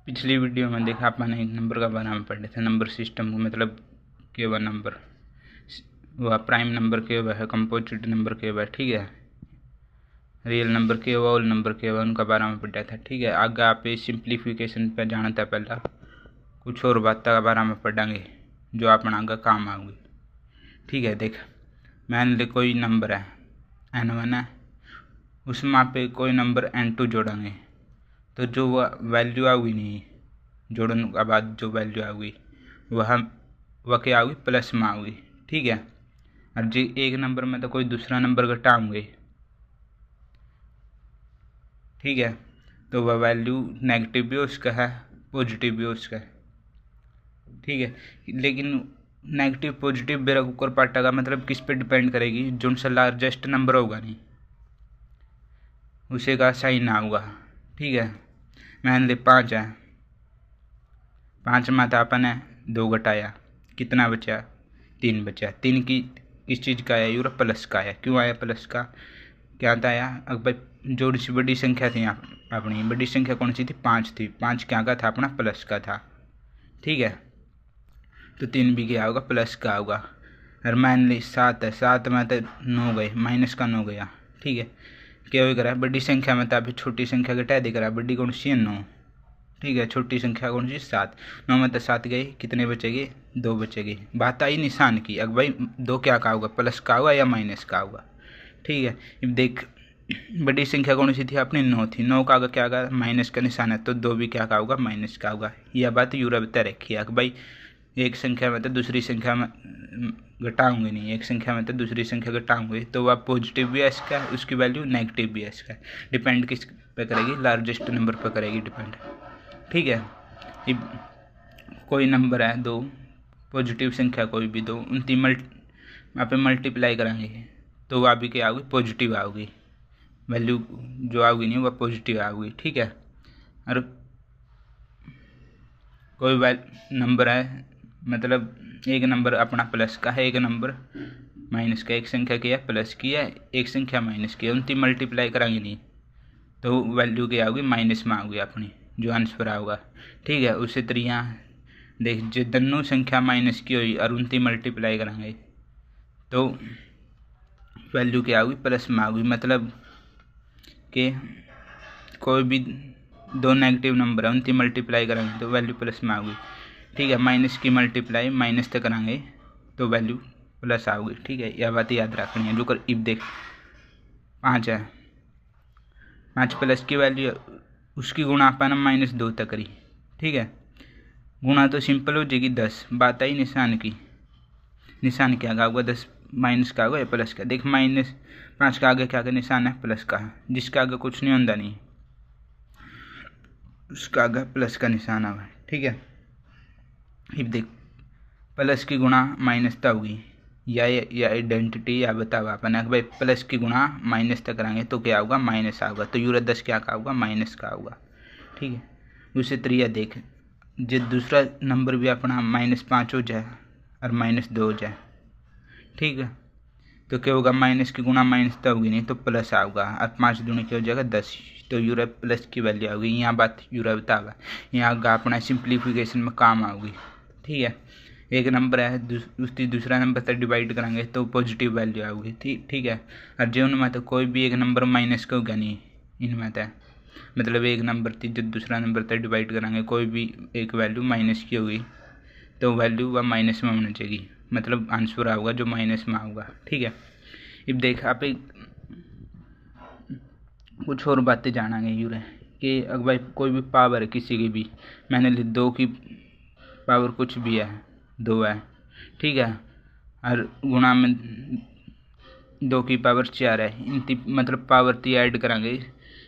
पिछली वीडियो में देखा अपने एक नंबर का बारे में पढ़े थे, नंबर सिस्टम मतलब के वह नंबर वह प्राइम नंबर के वह है, कंपोजिट नंबर के वह, ठीक है, रियल नंबर के वह, होल नंबर के वह, उनका बारे में पढ़ा था। ठीक है, आगे आप सिंप्लीफिकेशन पे जाना था, पहला कुछ और बात का बारे में पढ़ेंगे जो अपना आगे काम आऊँगी। ठीक है, देख मान ले कोई नंबर है n1 है, उसमें आप कोई नंबर n2 जोड़ेंगे तो जो वह वैल्यू आऊगी नहीं, जोड़ने के बाद जो वैल्यू आऊगी वह क्या आऊगी, प्लस में आऊगी। ठीक है, और जी एक नंबर में तो कोई दूसरा नंबर घटाऊंगे, ठीक है, तो वह वैल्यू नेगेटिव भी उसका है, पॉजिटिव भी उसका है। ठीक है, लेकिन नेगेटिव पॉजिटिव मेरा ऊपर पार्ट का मतलब किस पे डिपेंड करेगी, जो सा लार्जेस्ट नंबर होगा नहीं उसे का साइन आऊगा। ठीक है, मान ले 5 है, 5 में था अपन ने 2 घटाया, कितना बचा, 3 बचा। 3 की किस चीज़ का आया, यूरा प्लस का आया। क्यों आया प्लस का, क्या था आया, अब भाई जो सी बड़ी संख्या थी अपनी बड़ी संख्या कौन सी थी, 5 थी, 5 क्या का था, अपना प्लस का था। ठीक है, तो 3 भी क्या होगा, प्लस का होगा। और मान ली 7 है, 7 में तो 9 गए, माइनस का 9 गया। ठीक है, क्या हो करा, बड़ी संख्या में तो अभी छोटी संख्या घटा दे करा, बड़ी कौन सी है, 9। ठीक है, छोटी संख्या कौन सी, 7। 9 में तो 7 गई, कितने बचेगी, 2 बचेगी। बात आई निशान की, अब भाई 2 क्या का होगा, प्लस का होगा या माइनस का होगा। ठीक है, अब देख बड़ी संख्या कौन सी थी अपनी, 9 थी, 9 का क्या होगा, माइनस का निशान है, तो 2 भी क्या का होगा, माइनस का होगा। यह बात यूरा बता रखी है कि भाई एक संख्या में तो दूसरी संख्या में घटाऊंगे नहीं, एक संख्या में तो दूसरी संख्या घटाऊंगे, तो वह पॉजिटिव भी है इसका, उसकी वैल्यू नेगेटिव भी है इसका। डिपेंड किस पे करेगी, लार्जेस्ट नंबर पे करेगी डिपेंड। ठीक है, अब कोई नंबर है 2, पॉजिटिव संख्या कोई भी 2, उनकी वहाँ पे मल्टीप्लाई करेंगे तो वह भी क्या आओगी, पॉजिटिव आओगी, वैल्यू जो आओगी नहीं वह पॉजिटिव आओगी। ठीक है, और कोई नंबर है, मतलब एक नंबर अपना प्लस का है, एक नंबर माइनस का, एक संख्या क्या है प्लस की है, एक संख्या माइनस की है, उनकी मल्टीप्लाई कराएंगे नहीं तो वैल्यू क्या होगी, माइनस में आओगी अपनी, जो आंसर आओगा। ठीक है, उसी तरह देख जो दोनों संख्या माइनस की हुई और उनकी मल्टीप्लाई कराएंगे तो वैल्यू क्या होगी, प्लस में आओगी। मतलब कि कोई भी 2 नेगेटिव नंबर है उनकी मल्टीप्लाई करेंगे तो वैल्यू प्लस में आओगी। ठीक है, माइनस की मल्टीप्लाई माइनस तक कराएंगे तो वैल्यू प्लस आओगी। ठीक है, यह बात याद रखनी है। जो कर इब देख 5 है, 5 प्लस की वैल्यू उसकी गुणा अपन -2 तक करी। ठीक है, गुणा तो सिंपल हो जाएगी 10, बात आई निशान की, निशान क्या होगा 10, माइनस का होगा या प्लस का। देख -5 का आगे क्या का निशान है, प्लस का, जिसका आगे कुछ नहीं होता नहीं उसका आगे प्लस का निशान आवा। ठीक है, अब देख प्लस की गुणा माइनस तक होगी, या आइडेंटिटी या बताओ अपन भाई प्लस की गुणा माइनस तक कराएंगे तो क्या होगा, माइनस आएगा, तो यूरा 10 क्या का होगा, माइनस का होगा। ठीक है, उसी तरह देख जो दूसरा नंबर भी अपना -5 हो जाए और -2 हो जाए। ठीक है, तो क्या होगा, माइनस की गुणा माइनस तो होगी नहीं तो प्लस आऊगा, और 5 दूनी क्या हो जाएगा 10, तो यूरा प्लस की वैल्यू आएगी। यहाँ बात यूरा बतावा, यहाँ अपना सिंप्लीफिकेशन में काम आऊगी। ठीक है, एक नंबर है उसकी दूसरा नंबर से डिवाइड करेंगे तो पॉजिटिव वैल्यू आऊगी। ठीक है, और जो उनमें तो कोई भी एक नंबर माइनस का होगा नहीं इनमें तो, मतलब एक नंबर थी जो दूसरा नंबर से डिवाइड करेंगे कोई भी एक वैल्यू माइनस की होगी तो वैल्यू वह माइनस में होनी चाहिए, मतलब आंसर आऊगा जो माइनस में आऊगा। ठीक है, अब देख आप कुछ और बातें जानेंगे यूँ कि अगर भाई कोई भी पावर है किसी की भी, मैंने ली 2 की पावर कुछ भी है 2 है। ठीक है, और गुणा में 2 की पावर 4 है, इनकी मतलब पावर ती ऐड कराएंगे,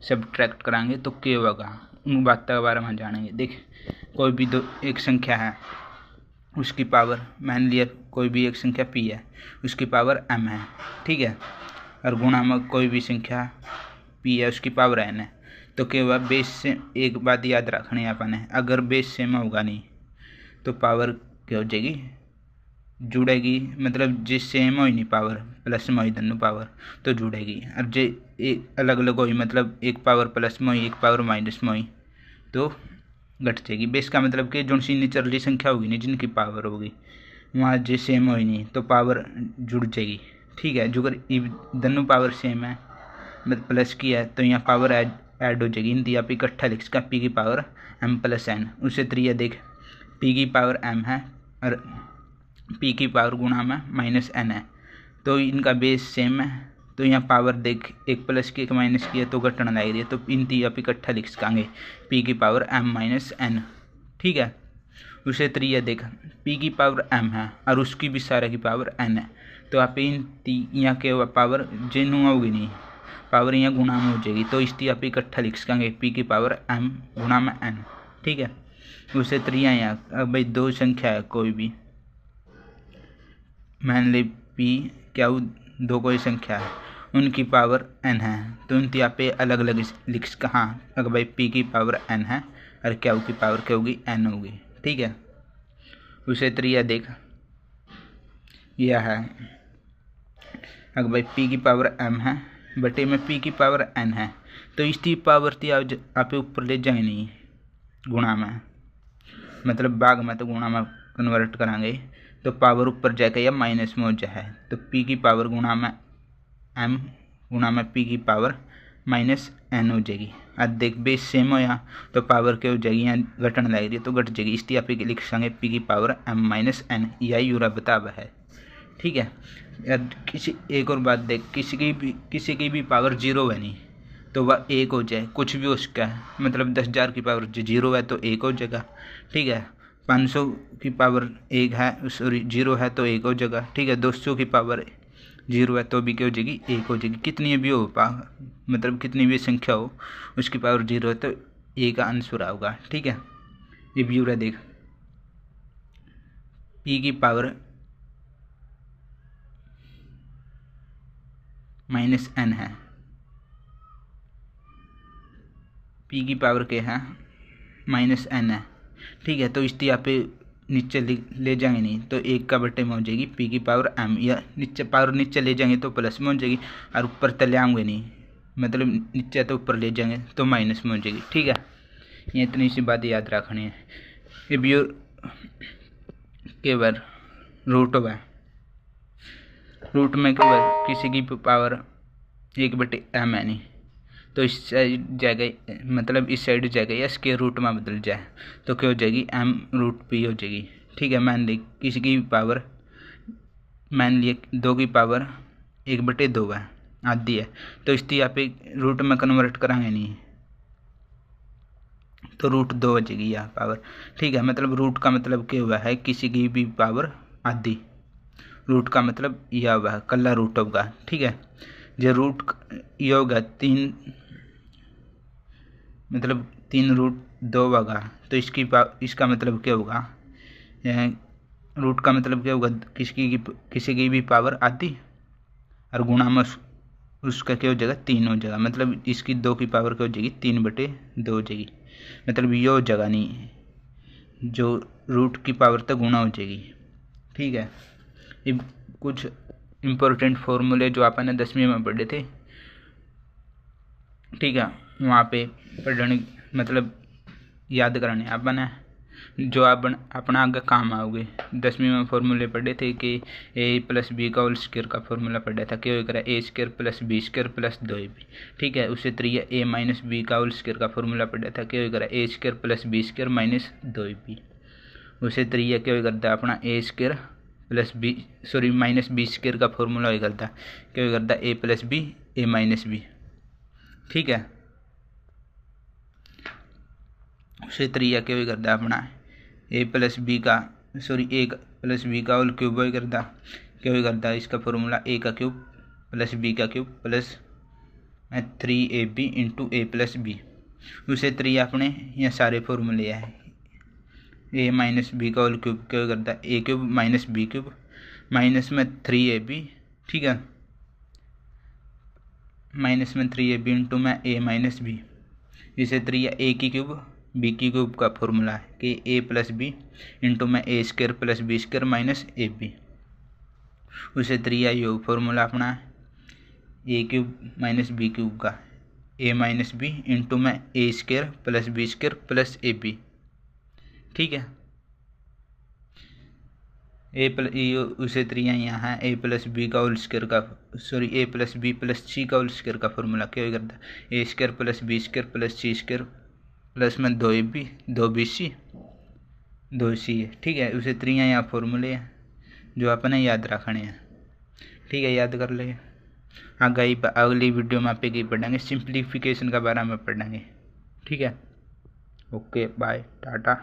सब्ट्रैक्ट कराएंगे तो क्या होगा, उन बातों के बारे में जानेंगे। देख कोई भी एक संख्या है उसकी पावर, मान लिया कोई भी एक संख्या p है उसकी पावर m है। ठीक है, और गुणा में कोई भी संख्या p है उसकी पावर n है, तो क्या हुआ, बेस से एक बात याद रखनी है अपन है, अगर बेस सेम होगा नहीं तो पावर क्या हो जाएगी, जुड़ेगी, मतलब जिस सेम हो ही नहीं पावर प्लस में हुई दोनों पावर तो जुड़ेगी, और जो एक अलग अलग हुई मतलब एक पावर प्लस में हुई एक पावर माइनस में हुई तो घट जाएगी। बेस का मतलब कि जो सी निचली संख्या होगी नहीं जिनकी पावर होगी वहाँ जो सेम होगी नहीं तो पावर जुड़ जाएगी। ठीक है, जो अगर दोनों पावर सेम है मतलब प्लस की है तो यहाँ पावर ऐड हो जाएगी। इन आप इकट्ठा लिख सकते पी की पावर एम प्लस एन। उससे तरीका देख पी की पावर एम है और पी की पावर गुणा में माइनस एन है तो इनका बेस सेम है। तो यहाँ पावर देख एक प्लस की एक माइनस की है तो घटना लग रही है तो इन ती आप इकट्ठा लिख सकेंगे पी की पावर एम माइनस एन। ठीक है, उसे तरीका देख पी की पावर एम है और उसकी भी सारे की पावर एन है तो आप इन यहाँ के पावर जेनू होगी नहीं पावर यहाँ गुणा में हो जाएगी तो इस आप इकट्ठा लिख सकेंगे पी की पावर एम गुणा में एन। ठीक है, उसे तरीका यहाँ भाई दो संख्या है कोई भी मान ली पी क्या दो कोई संख्या है उनकी पावर एन है तो उनकी आप अलग अलग लिख हाँ अगर भाई पी की पावर एन है और क्या की पावर क्या होगी एन होगी। ठीक है, उसे तरीका देख यह है अगर भाई पी की पावर एम है बटे में पी की पावर एन है तो इसकी पावर थी आप ऊपर ले जाए नहीं गुणा में मतलब भाग में तो गुणा में कन्वर्ट करांगे तो पावर ऊपर जाएगा या माइनस में हो जाए तो पी की पावर गुणा में एम गुणा में पी की पावर माइनस एन हो जाएगी। अब देख बेस सेम हो यहाँ तो पावर क्या हो जाएगी यहाँ घटन लग रही है तो घट जाएगी इसलिए आप लिख सकेंगे पी की पावर एम माइनस एन यही यूरा बतावा है। ठीक है, यार किसी एक और बात देख किसी की भी पावर जीरो है नहीं तो वह एक हो जाए कुछ भी उसका है मतलब 10,000 की पावर जीरो है तो एक हो जाएगा। ठीक है, 500 की पावर एक है सॉरी जीरो है तो एक हो जाएगा। ठीक है, 200 की पावर जीरो है तो भी क्या हो जाएगी एक हो जाएगी। कितनी भी हो मतलब कितनी भी संख्या हो उसकी पावर जीरो है तो ए का आंसर होगा। ठीक है, ये भी पूरा देख पी की पावर माइनस एन है पी की पावर क्या है माइनस एन है। ठीक है, तो इसकी आप नीचे ले जाएंगे नहीं तो एक का बटे में हो जाएगी पी की पावर एम या नीचे पावर नीचे ले जाएंगे तो प्लस में हो जाएगी और ऊपर तले आएंगे नहीं मतलब नीचे तो ऊपर ले जाएंगे तो माइनस में हो जाएगी। ठीक है, ये इतनी सी बात याद रखनी है। ये भी केवल रूट है रूट में केवल किसी की पावर एक बटे एम है नहीं तो इस साइड जगह मतलब इस साइड जगह या स्क्वायर रूट में बदल जाए तो क्या हो जाएगी एम रूट पी हो जाएगी। ठीक है, मान ली किसी की पावर मान लिए दो की पावर एक बटे दो है आधी है तो इसकी आप एक रूट में कन्वर्ट कराएंगे नहीं तो रूट दो हो जाएगी यह पावर। ठीक है, मतलब रूट का मतलब क्या हुआ है किसी की भी पावर आधी रूट का मतलब यह हुआ है कल्ला रूट होगा। ठीक है, जो रूट यह होगा तीन मतलब तीन रूट दो होगा तो इसका मतलब क्या होगा रूट का मतलब क्या होगा किसी की भी पावर आधी और गुणा में उसका क्या हो जाएगा तीन हो जाएगा मतलब इसकी दो की पावर क्या हो जाएगी 3/2 हो जाएगी मतलब ये हो जाएगा नहीं जो रूट की पावर तक गुणा हो जाएगी। ठीक है, ये कुछ इम्पोर्टेंट फॉर्मूले जो आपने 10वीं में पढ़े थे। ठीक है, वहाँ पे पढ़ने मतलब याद कराने आपने जो अपना आगे काम आओगे। 10वीं में फॉर्मूले पढ़े थे कि ए प्लस बी का होल स्क्वायर का फॉर्मूला पढ़ा था क्या करा A square plus B square plus 2ab। ठीक है, उससे तरीका ए माइनस बी का होल स्क्वायर का फॉर्मूला पढ़ा था क्या करा A square plus B square minus 2ab। उसे तरीका क्या करता अपना A square plus B sorry minus B square का फॉर्मूला वही करता क्या करता A plus B A minus B. ठीक है, उसे तरीका क्या करता अपना ए प्लस बी का सॉरी ए प्लस बी का होल क्यूब वही करता क्या करता इसका फॉर्मूला ए का क्यूब प्लस बी का cube plus 3ab into A plus B. उसे तरीका अपने यहाँ सारे फॉर्मूले है ए माइनस बी का होल क्यूब क्या करता है A cube minus B cube minus में 3ab। ठीक है, माइनस में 3ab इंटू में ए माइनस बी। इसे तरीका ए की क्यूब बी की क्यूब का फॉर्मूला है कि ए प्लस बी इंटू में A square plus B square minus A B. उसे तरीका यो फॉर्मूला अपना A cube minus B cube का ए माइनस बी इंटू में A square plus B square plus A B. ठीक है। उसे त्रिया यहाँ है ए प्लस बी का होल स्क्वायर का A plus B plus C का होल स्क्वायर का फॉर्मूला क्या हो करता है A square plus B square plus C square plus में 2ab 2bc 2c है। ठीक है, उसे त्रिया यहाँ फॉर्मूले हैं जो अपने याद रखने हैं। ठीक है, याद कर ले। अगली वीडियो में आप ही पढ़ेंगे सिंप्लीफिकेशन का बारे में पढ़ेंगे। ठीक है, ओके बाय टाटा।